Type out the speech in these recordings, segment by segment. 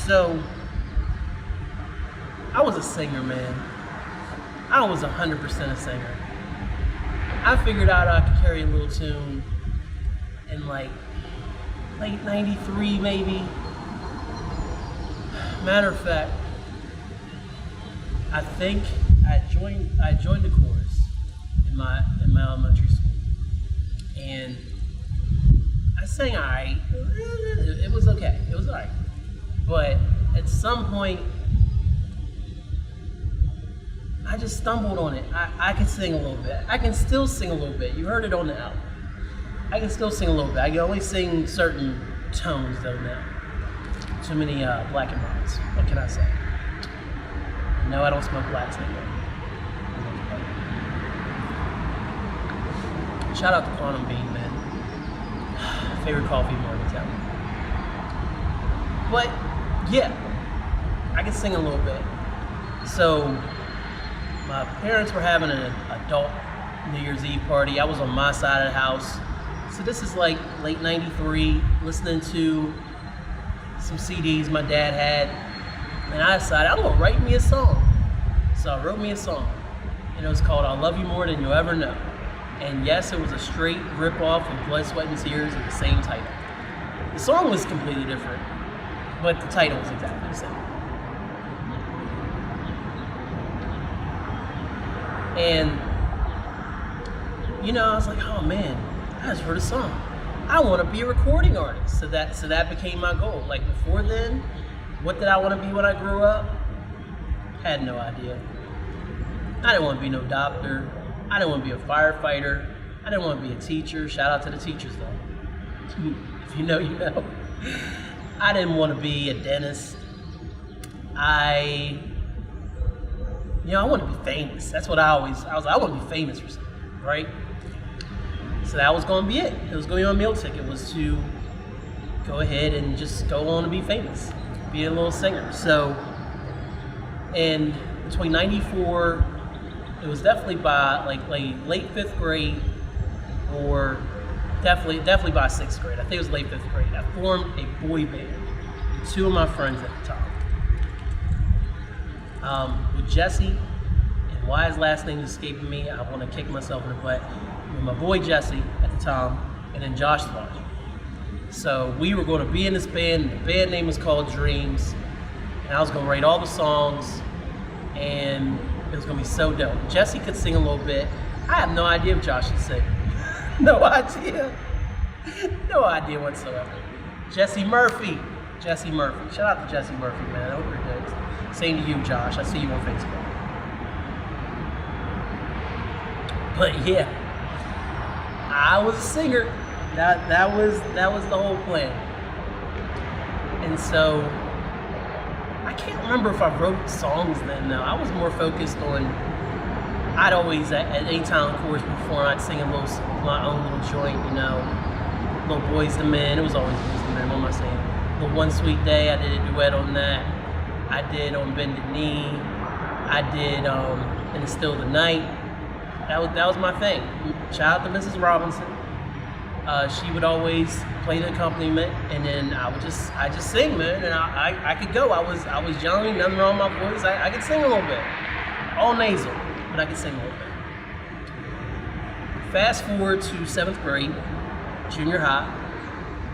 So, I was a singer, man. I was 100% a singer. I figured out I could carry a little tune in like late 93 maybe. Matter of fact, I think I joined the chorus in my elementary school. And I sang alright. It was okay. It was alright. But at some point I just stumbled on it. I could sing a little bit. I can still sing a little bit. You heard it on the album. I can still sing a little bit. I can only sing certain tones though now. Too many black and whites. What can I say? No, I don't smoke blacks anymore. Shout out to Quantum Bean, man. Favorite coffee mornings ever. But yeah, I can sing a little bit. So my parents were having an adult New Year's Eve party. I was on my side of the house. So this is like late 93, listening to some CDs my dad had. And I decided I'm gonna write me a song. So I wrote me a song. And it was called I Love You More Than You'll Ever Know. And yes, it was a straight rip-off of Blood, Sweat, and Tears with the same title. The song was completely different, but the title was exactly the same. And, you know, I was like, oh man, I just heard a song. I want to be a recording artist. So that became my goal. Like before then, what did I want to be when I grew up? Had no idea. I didn't want to be no doctor. I didn't want to be a firefighter. I didn't want to be a teacher. Shout out to the teachers though. If you know, you know. I didn't want to be a dentist. I want to be famous. That's what I was like, I want to be famous for something, right? So that was going to be it. It was going to be my meal ticket, was to go ahead and just go on to be famous, be a little singer. So, and between 94, it was definitely by like late 5th grade, or definitely by 6th grade. I think it was late 5th grade. I formed a boy band with 2 of my friends at the time. With Jesse, and why his last name is escaping me, I want to kick myself in the butt. With my boy Jesse at the time, and then Josh Lodge. So we were going to be in this band. The band name was called Dreams, and I was going to write all the songs, and it was going to be so dope. Jesse could sing a little bit. I have no idea if Josh could sing. No idea. No idea whatsoever. Jesse Murphy. Shout out to Jesse Murphy, man. I hope you're good. Same to you, Josh. I see you on Facebook. But yeah, I was a singer. That was the whole plan. And so I can't remember if I wrote songs then though. I was more focused on, I'd always at any time chorus before I'd sing my own little joint, you know, Little Boys to Men. It was always Boys to Men. What am I saying? The One Sweet Day, I did a duet on that. I did on Bended Knee. I did And It's Still the Night. That was my thing. Shout out to Mrs. Robinson. She would always play the accompaniment, and then I just sing, man. And I could go. I was young, nothing wrong with my voice. I could sing a little bit, all nasal, but I could sing a little bit. Fast forward to 7th grade, junior high,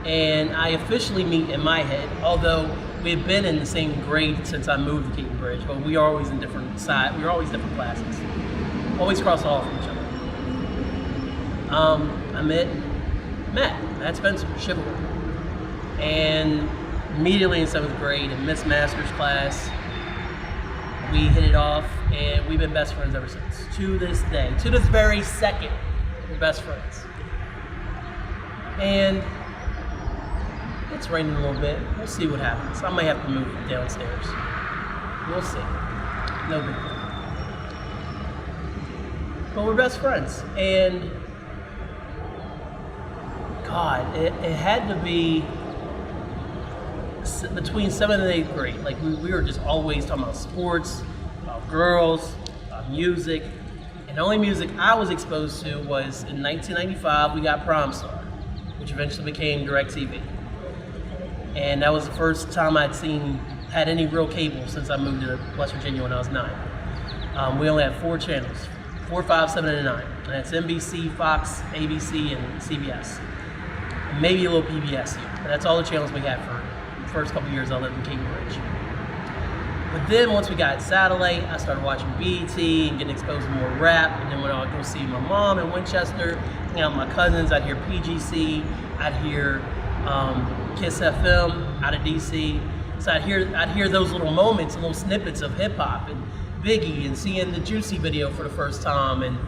and I officially meet in my head. Although we had been in the same grade since I moved to Keaton Bridge, but we were always in different sides. We were always different classes. Always cross hall from each other. I met Matt Spencer, Chivalry. And immediately in 7th grade, in Miss Masters class, we hit it off, and we've been best friends ever since. To this day, to this very second, we're best friends. And it's raining a little bit. We'll see what happens. I might have to move downstairs. We'll see. No big deal. But we're best friends, and God, it had to be between 7th and 8th grade. Like we were just always talking about sports, about girls, about music, and the only music I was exposed to was in 1995 we got Prom Star, which eventually became DirecTV, and that was the first time I'd seen had any real cable since I moved to West Virginia when I was 9. We only had 4 channels, 4, 5, 7, and 9. And that's NBC, Fox, ABC, and CBS. And maybe a little PBS here. But that's all the channels we had for the first couple years I lived in Cambridge. But then once we got satellite, I started watching BET and getting exposed to more rap. And then when I would go see my mom in Winchester, hang out with my cousins, I'd hear PGC, I'd hear Kiss FM out of DC. So I'd hear those little moments and little snippets of hip hop and Biggie, and seeing the Juicy video for the first time, and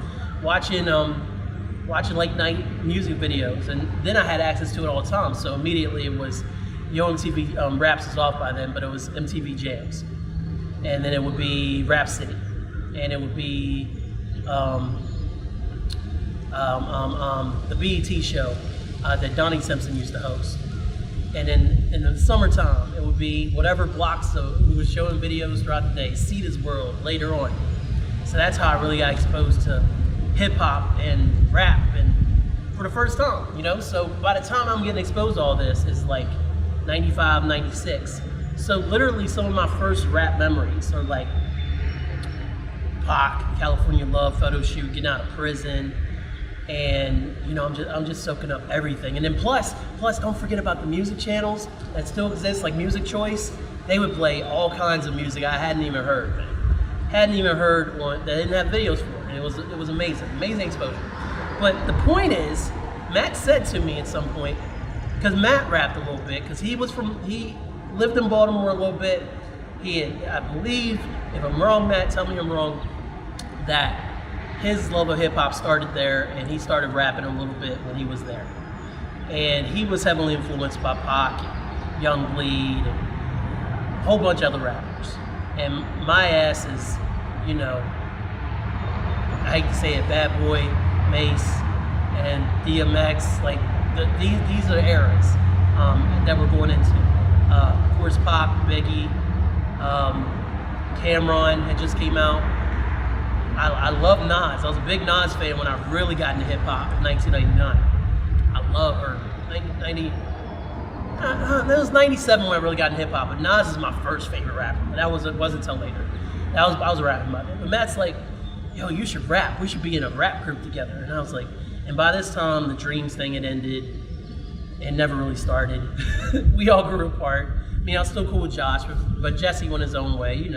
watching late night music videos. And then I had access to it all the time. So immediately it was, MTV Raps was off by then, but it was MTV Jams. And then it would be Rap City, and it would be the BET show that Donnie Simpson used to host. And then in the summertime, it would be whatever blocks we were showing videos throughout the day. Cedar's World later on. So that's how I really got exposed to hip hop and rap, and for the first time, So by the time I'm getting exposed to all this, it's like 95, 96. So literally some of my first rap memories are like Pac, California Love photo shoot, getting out of prison. And I'm just soaking up everything. And then plus don't forget about the music channels that still exist, like Music Choice. They would play all kinds of music I hadn't even heard. That didn't have videos for. And it was amazing exposure. But the point is, Matt said to me at some point, because Matt rapped a little bit, because he lived in Baltimore a little bit. I believe, if I'm wrong, Matt, tell me I'm wrong, that his love of hip hop started there, and he started rapping a little bit when he was there. And he was heavily influenced by Pac, Young Bleed, and a whole bunch of other rappers. And my ass is, I hate to say it, Bad Boy, Mace, and DMX. Like these are eras that we're going into. Of course, Pac, Biggie, Cameron had just came out. I love Nas. I was a big Nas fan when I really got into hip hop in 1999. I love her. 90. That was 97 when I really got into hip hop. But Nas is my first favorite rapper. But it wasn't until later. I was rapping about it. But Matt's like, "Yo, you should rap. We should be in a rap group together." And I was like, and by this time the Dreams thing had ended and never really started. We all grew apart. I mean, I was still cool with Josh, but Jesse went his own way.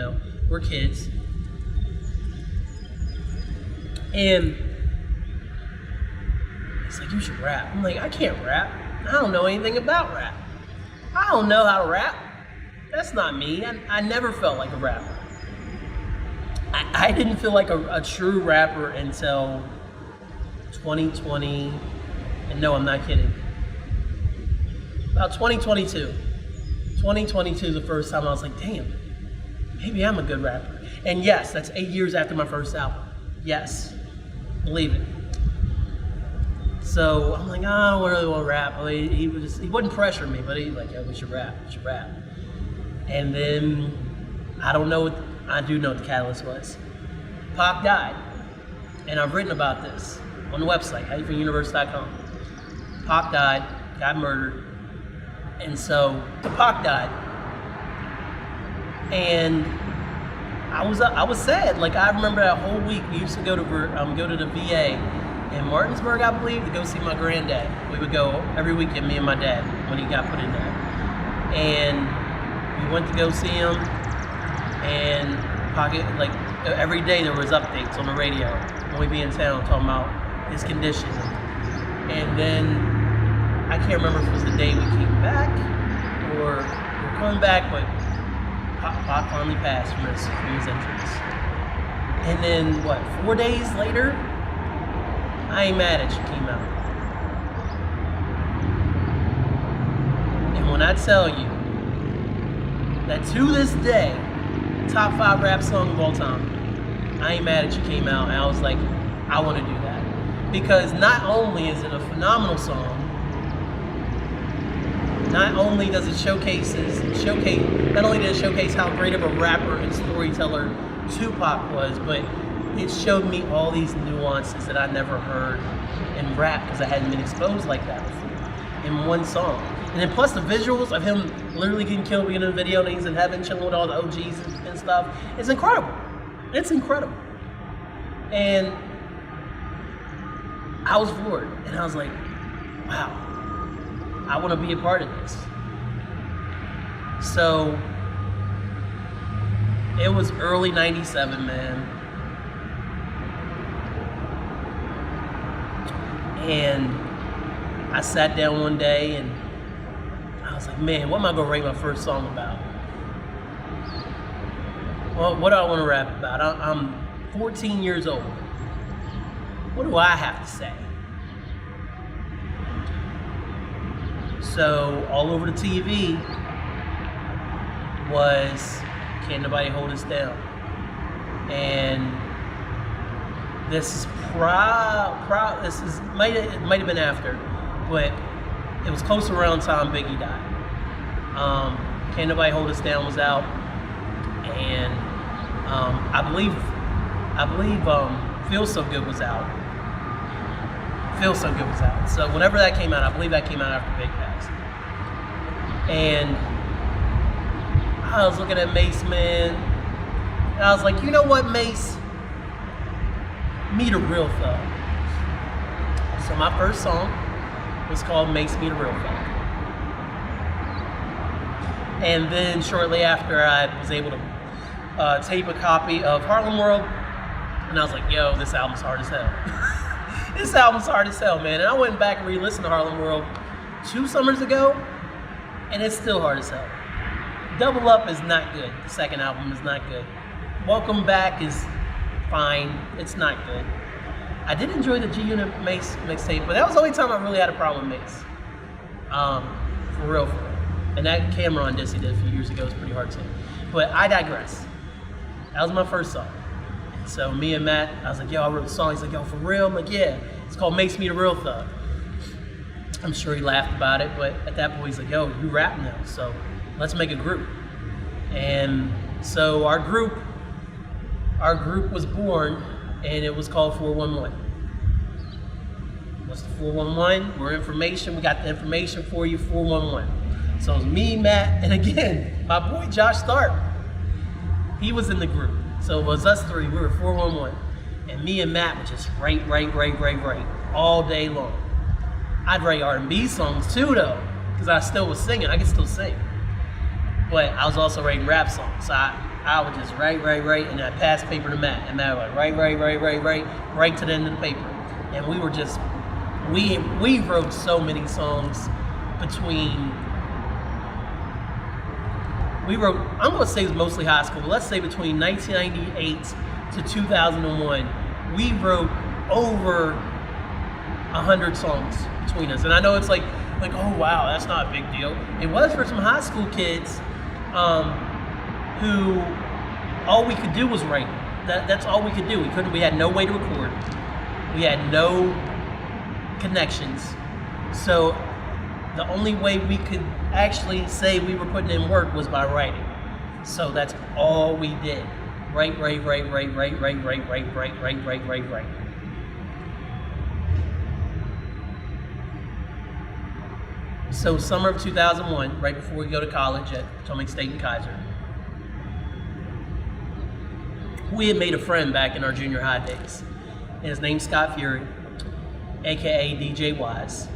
We're kids. And he's like, "You should rap." I'm like, "I can't rap. I don't know anything about rap. I don't know how to rap. That's not me." I never felt like a rapper. I didn't feel like a true rapper until 2020. And no, I'm not kidding. About 2022. 2022 is the first time I was like, damn, maybe I'm a good rapper. And yes, that's 8 years after my first album. Yes. Believe it. So I'm like, I don't really want to rap. He wouldn't pressure me, but he's like, "Yeah, we should rap. And then I do know what the catalyst was. Pac died, and I've written about this on the website, HYPHENuniverse.com. Pac died, got murdered, and so Pac died, and I was sad. Like, I remember that whole week we used to go to the VA in Martinsburg, I believe, to go see my granddad. We would go every weekend, me and my dad, when he got put in there. And we went to go see him, and like every day there was updates on the radio when we'd be in town talking about his condition. And then I can't remember if it was the day we came back or we were coming back, but Pac finally passed from his injuries. And then 4 days later, I Ain't Mad At You came out. And when I tell you that to this day, top 5 rap song of all time, I Ain't Mad At You came out, and I was like, I want to do that. Because not only is it a phenomenal song, not only does it showcase how great of a rapper and storyteller Tupac was, but it showed me all these nuances that I never heard in rap because I hadn't been exposed like that before in one song. And then plus the visuals of him literally getting killed being in the video and he's in heaven chilling with all the OGs and stuff. It's incredible. It's incredible. And I was floored. And I was like, wow, I want to be a part of this. So it was early 97, man. And I sat down one day and I was like, man, what am I gonna write my first song about? Well, what do I want to rap about? I'm 14 years old. What do I have to say? So all over the TV was Can't Nobody Hold Us Down. And this is it might have been after, but it was close around time Biggie died. Can't Nobody Hold Us Down was out, and I believe Feel So Good was out. Feel So Good was out. So whenever that came out, I believe that came out after Big passed. And I was looking at Mace, man, and I was like, you know what, Mace? Meet a Real Thug. So my first song was called Mace Meet a Real Thug. And then shortly after, I was able to tape a copy of Harlem World, and I was like, yo, this album's hard as hell. This album's hard as hell, man. And I went back and re-listened to Harlem World 2 summers ago, and it's still hard as hell. Double Up is not good. The second album is not good. Welcome Back is fine. It's not good. I did enjoy the G-Unit Mace mixtape, but that was the only time I really had a problem with Mace. For real. And that Cameron diss he did a few years ago was pretty hard too. But I digress. That was my first song. So me and Matt, I was like, yo, I wrote a song. He's like, yo, for real? I'm like, yeah. It's called Mace Meet a Real Thug. I'm sure he laughed about it, but at that point he's like, yo, you rap now, so let's make a group. And so our group was born, and it was called 411. What's the 411? We're information. We got the information for you, 411. So it was me, Matt, and again, my boy Josh Stark. He was in the group. So it was us three. We were 411. And me and Matt would just write all day long. I'd write R&B songs too, though, because I still was singing. I could still sing. But I was also writing rap songs. So I would just write, and I'd pass paper to Matt. And Matt would write to the end of the paper. And we were just, we wrote so many songs between, I'm going to say it was mostly high school, but let's say between 1998 to 2001, we wrote over 100 songs between us. And I know it's like, oh wow, that's not a big deal. It was for some high school kids who all we could do was write. That's all we could do. We had no way to record. We had no connections. So the only way we could actually say we were putting in work was by writing. So that's all we did. Write. So summer of 2001, right before we go to college at Potomac State and Kaiser, we had made a friend back in our junior high days. And his name's Scott Fury, AKA DJ Wise.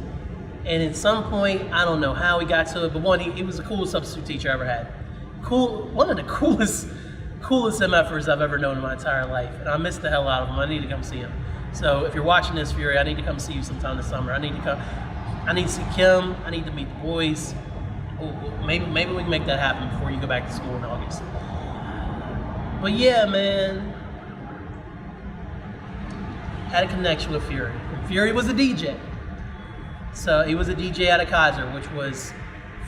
And at some point, I don't know how he got to it, but one, he was the coolest substitute teacher I ever had. One of the coolest MFers I've ever known in my entire life. And I missed the hell out of him. I need to come see him. So if you're watching this, Fury, I need to come see you sometime this summer. I need to see Kim. I need to meet the boys. Maybe we can make that happen before you go back to school in August. But yeah, man. Had a connection with Fury. And Fury was a DJ. So he was a DJ out of Kaiser, which was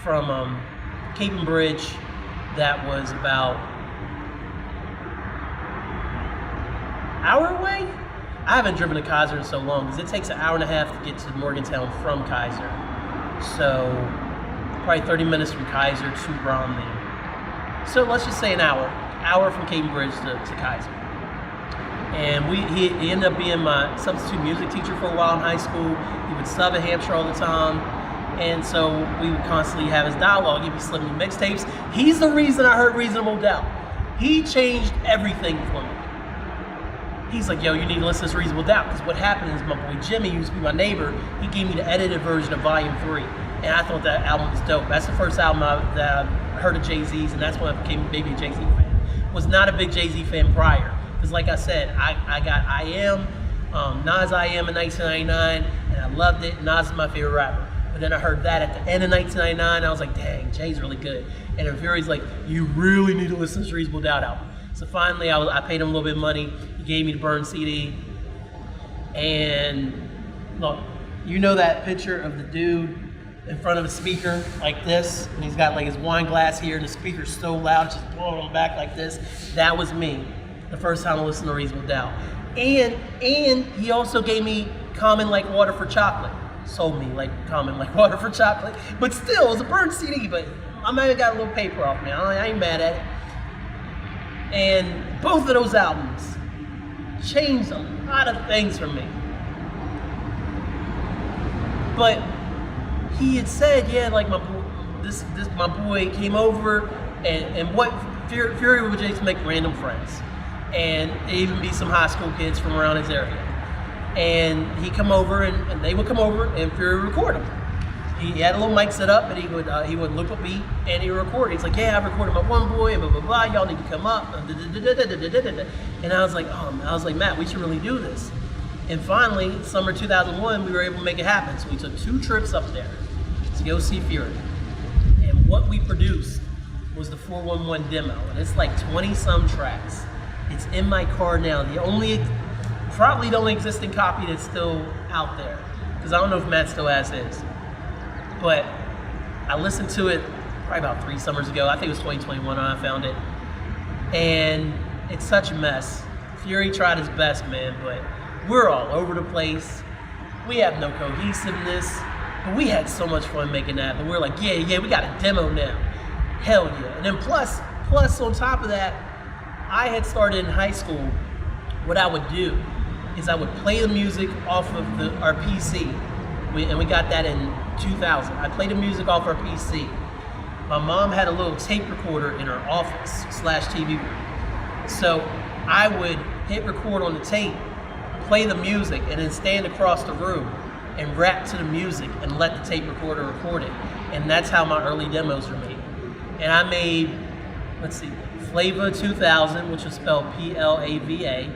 from Cape and Bridge. That was about an hour away. I haven't driven to Kaiser in so long because it takes an hour and a half to get to Morgantown from Kaiser. So probably 30 minutes from Kaiser to Bromley. So let's just say an hour from Cape and Bridge to Kaiser. And he ended up being my substitute music teacher for a while in high school. He would sub at Hampshire all the time. And so we would constantly have his dialogue. He'd be slipping me mixtapes. He's the reason I heard Reasonable Doubt. He changed everything for me. He's like, yo, you need to listen to Reasonable Doubt. Because what happened is my boy Jimmy, who used to be my neighbor, he gave me the edited version of Volume 3. And I thought that album was dope. That's the first album that I heard of Jay-Z's, and that's when I became maybe a Jay-Z fan. Was not a big Jay-Z fan prior. Because like I said, I got I Am, Nas I Am in 1999, and I loved it. Nas is my favorite rapper. But then I heard that at the end of 1999, I was like, dang, Jay's really good. And then Fury's like, you really need to listen to Reasonable Doubt album. So finally, I paid him a little bit of money. He gave me the burned CD. And look, you know that picture of the dude in front of a speaker like this? And he's got like his wine glass here, and the speaker's so loud, it's just blowing on back like this. That was me, the first time I listened to Reasonable Doubt. And he also gave me Common Like Water for Chocolate. Sold me like Common Like Water for Chocolate. But still, it was a burned CD, but I might have got a little paper off, man. I ain't mad at it. And both of those albums changed a lot of things for me. But he had said, yeah, like my boy came over, and what Fury would just make random friends, and even be some high school kids from around his area. And he'd come over, and they would come over, and Fury would record them. He had a little mic set up, and he would look at me, and he would record. He's like, yeah, I've recorded my one boy, and blah, blah, blah, y'all need to come up. And I was like, Matt, we should really do this. And finally, summer 2001, we were able to make it happen. So we took 2 trips up there to go see Fury. And what we produced was the 411 demo, and it's like 20-some tracks. It's in my car now. Probably the only existing copy that's still out there, because I don't know if Matt still has his. But I listened to it probably about 3 summers ago. I think it was 2021 when I found it. And it's such a mess. Fury tried his best, man, but we're all over the place. We have no cohesiveness, but we had so much fun making that. But we're like, yeah, we got a demo now. Hell yeah. And then plus on top of that, I had started in high school. What I would do is I would play the music off of our PC. And we got that in 2000. I played the music off our PC. My mom had a little tape recorder in her office / TV room. So I would hit record on the tape, play the music, and then stand across the room and rap to the music and let the tape recorder record it. And that's how my early demos were made. And I made, Flava 2000, which was spelled Plava.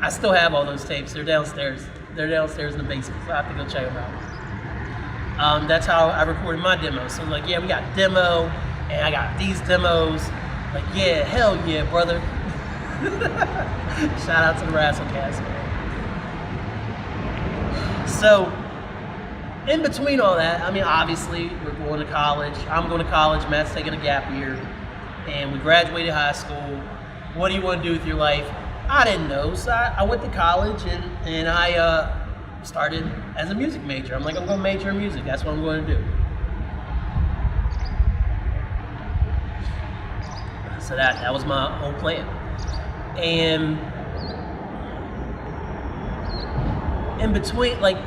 I still have all those tapes. They're downstairs. They're downstairs in the basement, so I have to go check them out. That's how I recorded my demos. So like, yeah, we got demo, and I got these demos. Like, yeah, hell yeah, brother. Shout out to the Razzlecast, man. So, in between all that, I mean, obviously, we're going to college. I'm going to college. Matt's taking a gap year. And we graduated high school. What do you want to do with your life? I didn't know. So I went to college, and I started as a music major. I'm like, I'm going to major in music. That's what I'm going to do. So that was my whole plan. And in between, like,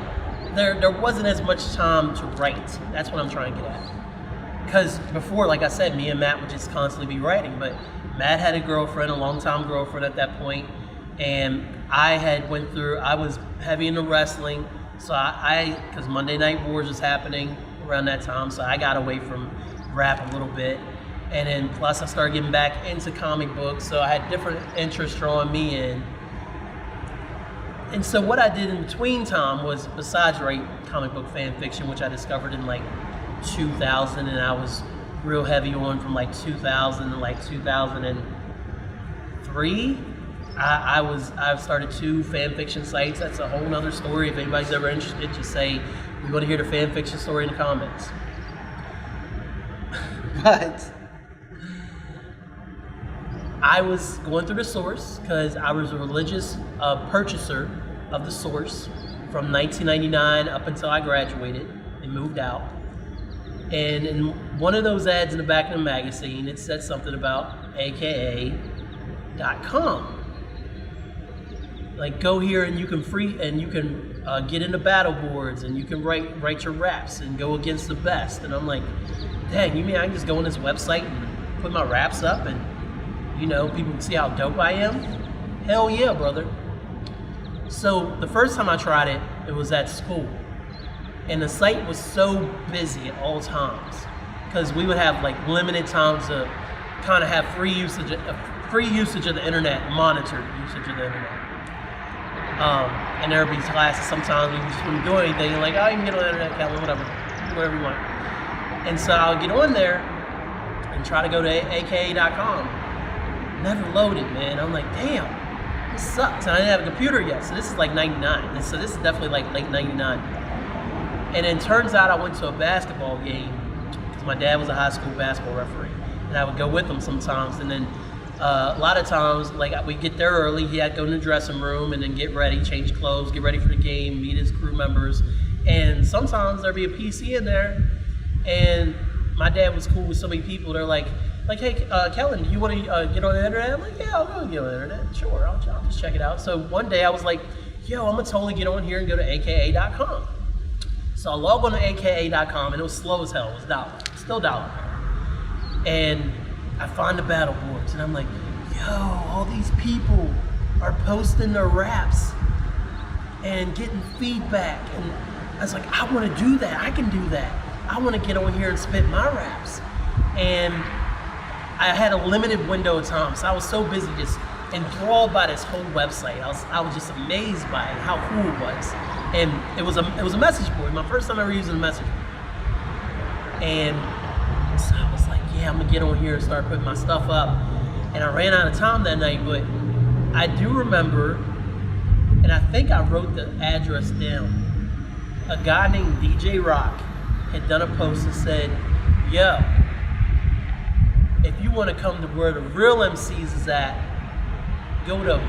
there wasn't as much time to write. That's what I'm trying to get at. Because before, like I said, me and Matt would just constantly be writing. But Matt had a girlfriend, a long-time girlfriend at that point, and I was heavy into wrestling. So because Monday Night Wars was happening around that time, so I got away from rap a little bit. And then plus I started getting back into comic books, so I had different interests drawing me in. And so what I did in between time was, besides write comic book fan fiction, which I discovered in like 2000, and I was real heavy on from like 2000 to like 2003. I've started 2 fan fiction sites. That's a whole nother story. If anybody's ever interested, just say, we want to hear the fan fiction story in the comments. But I was going through the source because I was a religious purchaser of the source from 1999 up until I graduated and moved out. And in one of those ads in the back of the magazine, it said something about AKA.com. Like, go here and you can get into battle boards and you can write your raps and go against the best. And I'm like, dang, you mean I can just go on this website and put my raps up and, you know, people can see how dope I am? Hell yeah, brother. So the first time I tried it, it was at school. And the site was so busy at all times because we would have like limited times to kind of have free usage of the internet, monitored usage of the internet. And there would be classes sometimes we just wouldn't do anything, like, oh, you can get on the internet, Calvin, whatever, do whatever you want. And so I'll get on there and try to go to aka.com. Never loaded, man. I'm like, damn, this sucks. And I didn't have a computer yet, so this is like 99. And so this is definitely like late 99. And then turns out I went to a basketball game because my dad was a high school basketball referee. And I would go with him sometimes. And then a lot of times, like, we'd get there early, he had to go in the dressing room and then get ready, change clothes, get ready for the game, meet his crew members. And sometimes there'd be a PC in there, and my dad was cool with so many people. They're like, hey, Kellen, do you want to get on the internet? I'm like, yeah, I'll go get on the internet. Sure, I'll just check it out. So one day I was like, yo, I'm going to totally get on here and go to aka.com. So I log on to aka.com, and it was slow as hell. It was dollar, still dollar. And I find the battle boards, and I'm like, yo, all these people are posting their raps and getting feedback. And I was like, I want to do that. I can do that. I want to get on here and spit my raps. And I had a limited window of time, so I was so busy just enthralled by this whole website. I was just amazed by it, how cool it was. And it was a message board. My first time ever using a message board. And so I was like, yeah, I'm gonna get on here and start putting my stuff up. And I ran out of time that night, but I do remember, and I think I wrote the address down. A guy named DJ Rock had done a post that said, yo, if you want to come to where the real MCs is at, go to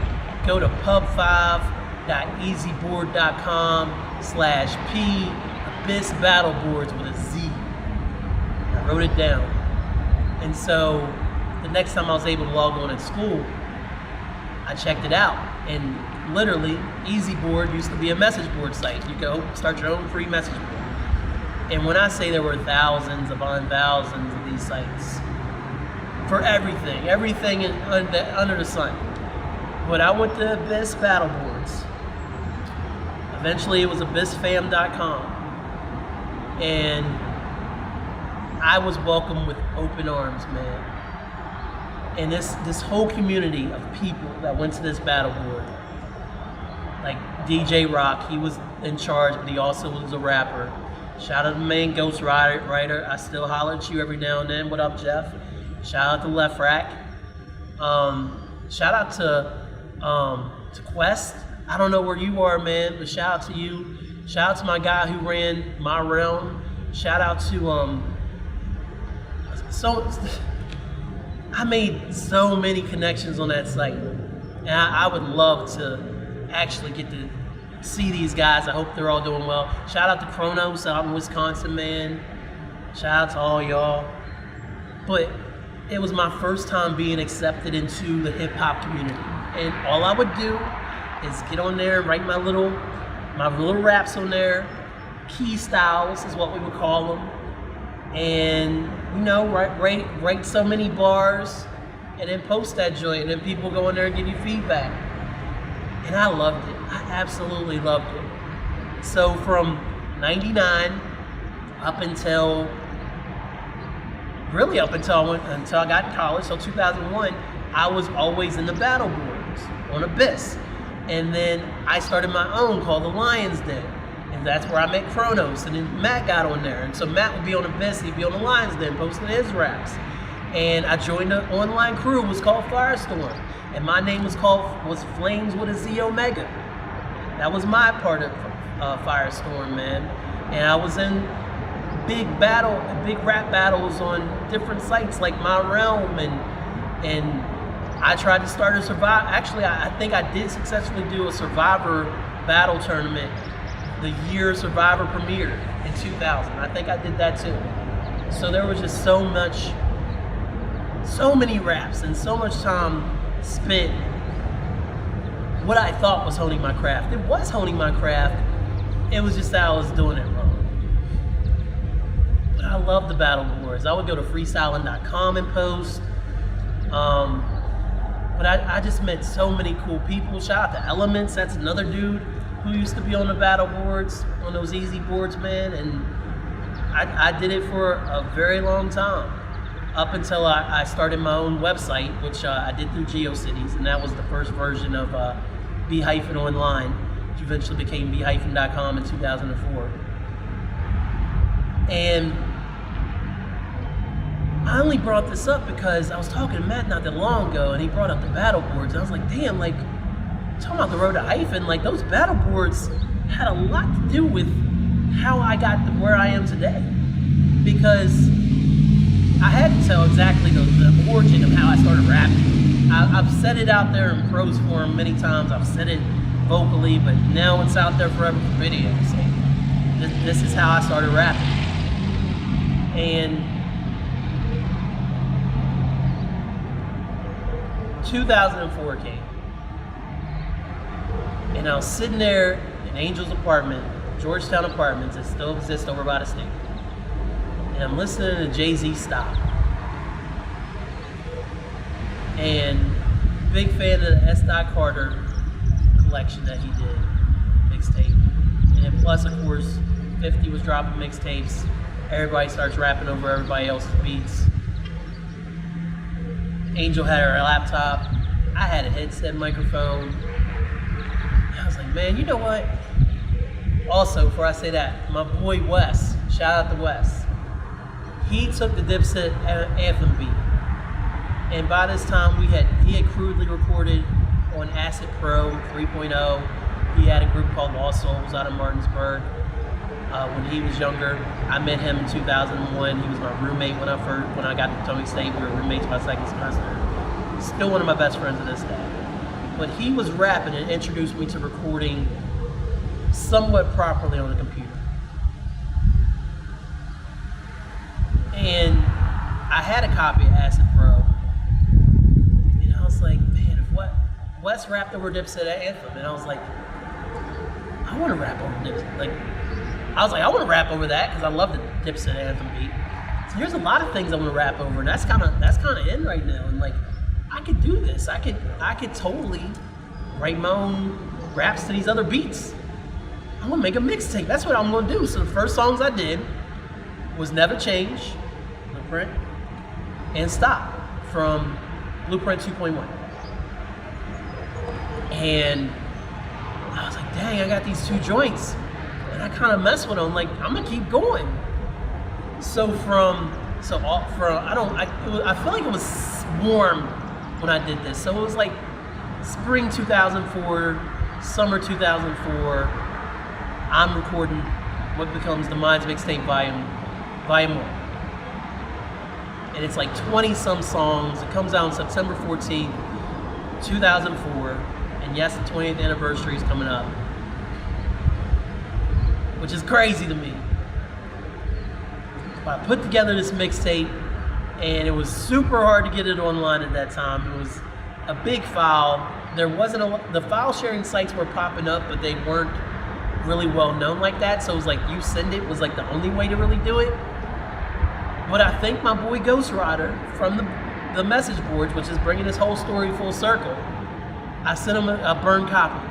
pub5.easyboard.com/P Abyss Battle Boards with a Z. I wrote it down. And so the next time I was able to log on at school, I checked it out. And literally, Easy Board used to be a message board site. You go start your own free message board. And when I say there were thousands upon thousands of these sites, for everything under the sun. But I went to Abyss Battle Boards. Eventually it was abyssfam.com. And I was welcomed with open arms, man. And this whole community of people that went to this battle board, like DJ Rock, he was in charge, but he also was a rapper. Shout out to the main Ghost Rider. I still holler at you every now and then. What up, Jeff? Shout out to Left Rack. Shout out to Quest. I don't know where you are, man, but shout out to you. Shout out to my guy who ran my realm. Shout out to I made so many connections on that site, and I would love to actually get to see these guys. I hope they're all doing well. Shout out to Kronos out in Wisconsin, man. Shout out to all y'all. But it was my first time being accepted into the hip hop community, and all I would do is get on there and write my little raps on there. Key styles is what we would call them, and you know, write so many bars, and then post that joint, and then people go in there and give you feedback. And I loved it. I absolutely loved it. So from '99 up until I got in college, so 2001, I was always in the battle boards on Abyss. And then I started my own called the Lion's Den. And that's where I met Kronos. And then Matt got on there. And so Matt would be on Abyss, he'd be on the Lion's Den posting his raps. And I joined the online crew, it was called Firestorm. And my name was Flames with a Z Omega. That was my part of Firestorm, man. And I was in big rap battles on different sites like My Realm, and I tried to start a Survivor. Actually, I think I did successfully do a Survivor battle tournament the year Survivor premiered in 2000. I think I did that too. So there was just so many raps and so much time spent what I thought was honing my craft. It was honing my craft, It was just that I was doing it wrong. But I love the battle boards. I would go to freestyling.com and post. But I just met so many cool people. Shout out to Elements. That's another dude who used to be on the battle boards, on those easy boards, man. And I did it for a very long time, up until I started my own website, which I did through GeoCities, and that was the first version of B-Hyphen Online, which eventually became B-Hyphen.com in 2004. And I only brought this up because I was talking to Matt not that long ago, and he brought up the battle boards, and I was like, damn, like, talking about the road to Hyphen, like, those battle boards had a lot to do with how I got to where I am today. Because I had to tell exactly the origin of how I started rapping. I've said it out there in prose form many times, I've said it vocally, but now it's out there forever for videos. This is how I started rapping. And 2004 came, and I was sitting there in Angel's apartment, Georgetown Apartments, that still exists over by the state, and I'm listening to Jay-Z Stop, and big fan of the S. Carter collection that he did, mixtape, and plus, of course, 50 was dropping mixtapes, everybody starts rapping over everybody else's beats. Angel had her laptop, I had a headset microphone. I was like, man, you know what? Also, before I say that, my boy Wes, shout out to Wes, he took the Dipset anthem beat. And by this time, he had crudely recorded on Acid Pro 3.0. He had a group called Lost Souls out of Martinsburg. When he was younger, I met him in 2001. He was my roommate when I got to Potomac State. We were roommates my second semester. Still one of my best friends to this day. But he was rapping and introduced me to recording somewhat properly on a computer. And I had a copy of Acid Pro. And I was like, man, if Wes rapped over Dipset anthem, and I was like, I want to rap over Dipset. I was like, I want to rap over that because I love the Dipset anthem beat. So there's a lot of things I want to rap over, and that's kind of in right now. And like, I could do this. I could totally write my own raps to these other beats. I'm gonna make a mixtape. That's what I'm gonna do. So the first songs I did was Never Change, Blueprint, and Stop from Blueprint 2.1. And I was like, dang, I got these two joints. And I kind of messed with them, like, I'm gonna keep going. I feel like it was warm when I did this. So it was like spring 2004, summer 2004, I'm recording what becomes the Minds Mixtape Volume 1. And it's like 20 some songs. It comes out on September 14th, 2004. And yes, the 20th anniversary is coming up, which is crazy to me. But I put together this mixtape, and it was super hard to get it online at that time. It was a big file. There wasn't the file sharing sites were popping up, but they weren't really well known like that. So it was like You Send It was like the only way to really do it. But I thank my boy Ghost Rider from the message boards, which is bringing this whole story full circle. I sent him a burned copy.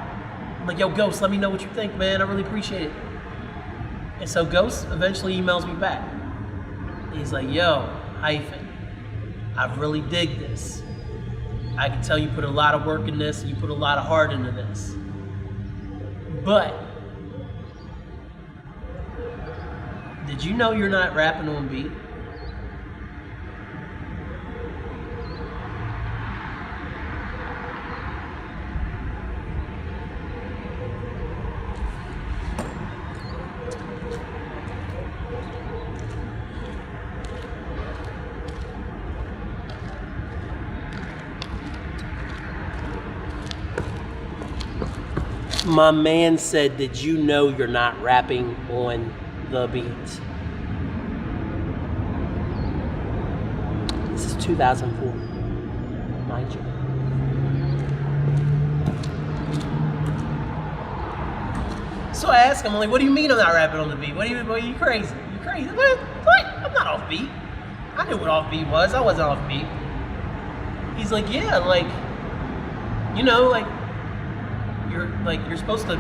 I'm like, yo, Ghost, let me know what you think, man. I really appreciate it. And so Ghost eventually emails me back. He's like, yo, Hyphen, I really dig this. I can tell you put a lot of work in this, and you put a lot of heart into this. But, did you know you're not rapping on beat? My man said, did you know you're not rapping on the beat? This is 2004, mind you. So I asked him, I'm like, what do you mean I'm not rapping on the beat? What do you mean? Are you crazy? You crazy? What? I'm not off beat. I knew what off beat was. I wasn't off beat. He's like, yeah, like, you know, like you're supposed to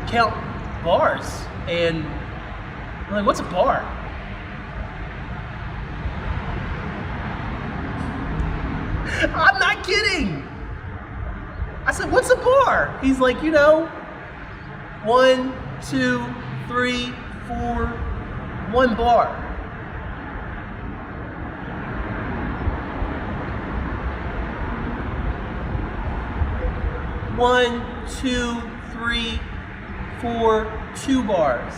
count bars. And I'm like, what's a bar? I'm not kidding. I said, what's a bar? He's like, you know, 1, 2, 3, 4, 1 bar. One, 2, 3, 4, 2 bars.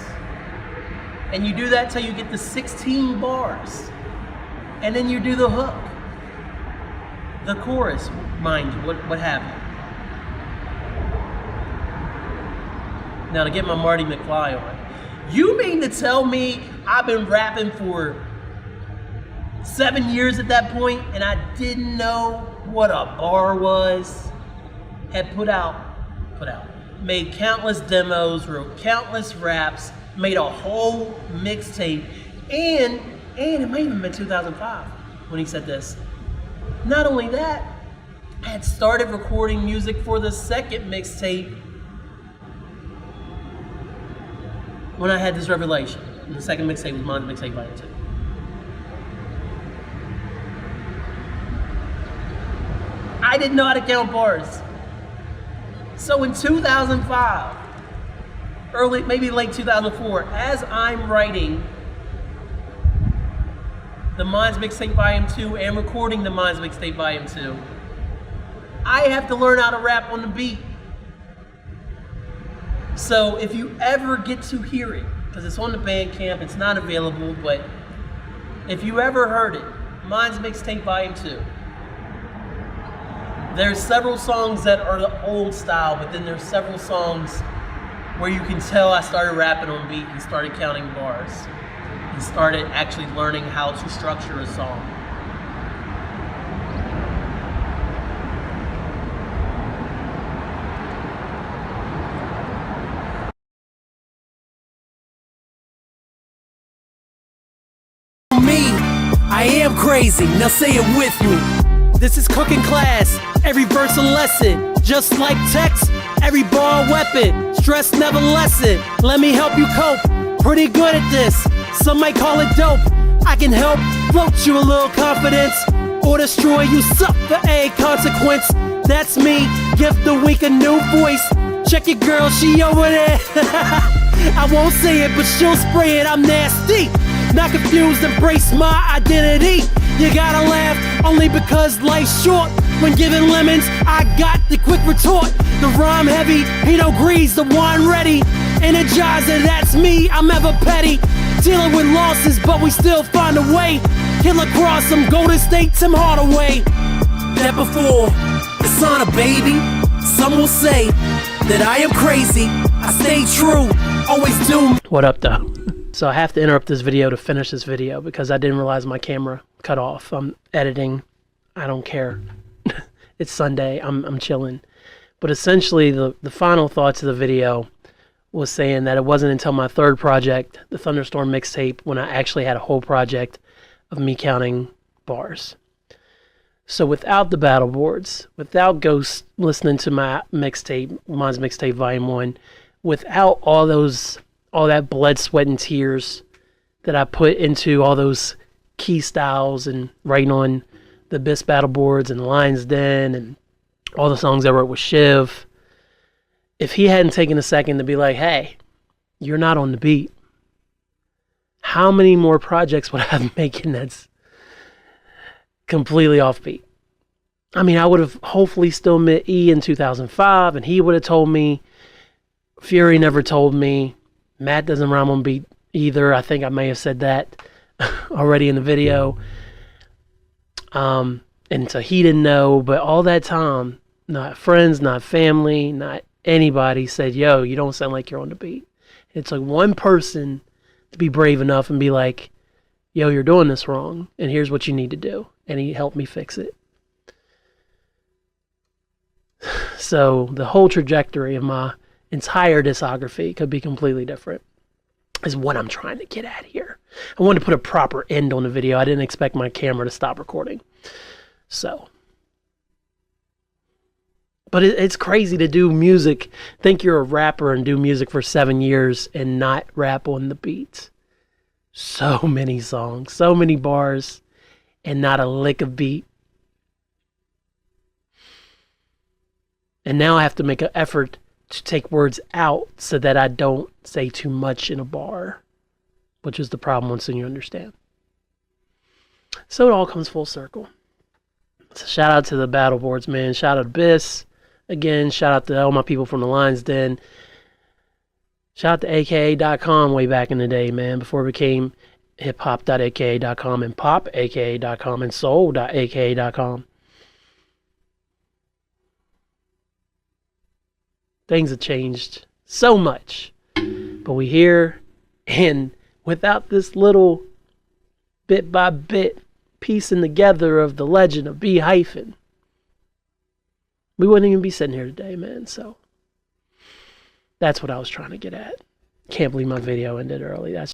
And you do that till you get to 16 bars. And then you do the hook. The chorus, mind you, what have you. Now to get my Marty McFly on. You mean to tell me I've been rapping for 7 years at that point and I didn't know what a bar was? Had made countless demos, wrote countless raps, made a whole mixtape, and it might have even been 2005 when he said this. Not only that, I had started recording music for the second mixtape when I had this revelation. And the second mixtape was Mine's Mixtape Volume 2. I didn't know how to count bars. So in 2005, early, maybe late 2004, as I'm writing the Mine's Mixtape Volume 2 and recording the Mine's Mixtape Volume 2, I have to learn how to rap on the beat. So if you ever get to hear it, because it's on the Bandcamp, it's not available, but if you ever heard it, Mine's Mixtape Volume 2, there's several songs that are the old style, but then there's several songs where you can tell I started rapping on beat and started counting bars and started actually learning how to structure a song. Me, I am crazy, now say it with me. This is cooking class, every verse a lesson. Just like text, every bar a weapon. Stress never lessen, let me help you cope. Pretty good at this, some might call it dope. I can help float you a little confidence, or destroy you, suck for a consequence. That's me, give the weak a new voice. Check your girl, she over there. I won't say it, but she'll spray it, I'm nasty. Not confused, embrace my identity. You gotta laugh, only because life's short. When given lemons, I got the quick retort. The rhyme heavy, Pinot Gris, the wine ready. Energizer, that's me, I'm ever petty. Dealing with losses, but we still find a way. Killer Cross, some Golden State, Tim Hardaway. That before, it's on a baby. Some will say that I am crazy. I stay true, always do. What up though? So I have to interrupt this video to finish this video because I didn't realize my camera cut off. I'm editing. I don't care. It's Sunday. I'm chilling. But essentially, the final thoughts of the video was saying that it wasn't until my third project, the Thunderstorm mixtape, when I actually had a whole project of me counting bars. So without the battle boards, without Ghost listening to my mixtape, Mine's Mixtape Volume 1, without all that blood, sweat, and tears that I put into all those key styles and writing on the Abyss battle boards and Lion's Den and all the songs I wrote with Shiv, if he hadn't taken a second to be like, hey, you're not on the beat, how many more projects would I have making that's completely off beat? I mean, I would have hopefully still met E in 2005, and he would have told me. Fury never told me. Matt doesn't rhyme on beat either. I think I may have said that already in the video. And so he didn't know, but all that time, not friends, not family, not anybody said, yo, you don't sound like you're on the beat. It took one person to be brave enough and be like, yo, you're doing this wrong, and here's what you need to do. And he helped me fix it. So the whole trajectory of my entire discography could be completely different, is what I'm trying to get at here. I wanted to put a proper end on the video. I didn't expect my camera to stop recording. So, but it's crazy to do music, think you're a rapper and do music for 7 years and not rap on the beats. So many songs, so many bars, and not a lick of beat. And now I have to make an effort to take words out so that I don't say too much in a bar, which is the problem once you understand. So it all comes full circle. So shout out to the battle boards, man. Shout out to Biss. Again, shout out to all my people from the Lions Den. Shout out to aka.com way back in the day, man, before it became hiphop.aka.com and pop.aka.com and soul.aka.com. Things have changed so much, but we here, and without this little bit by bit piecing together of the legend of HYPHEN, we wouldn't even be sitting here today, man. So that's what I was trying to get at. Can't believe my video ended early. That's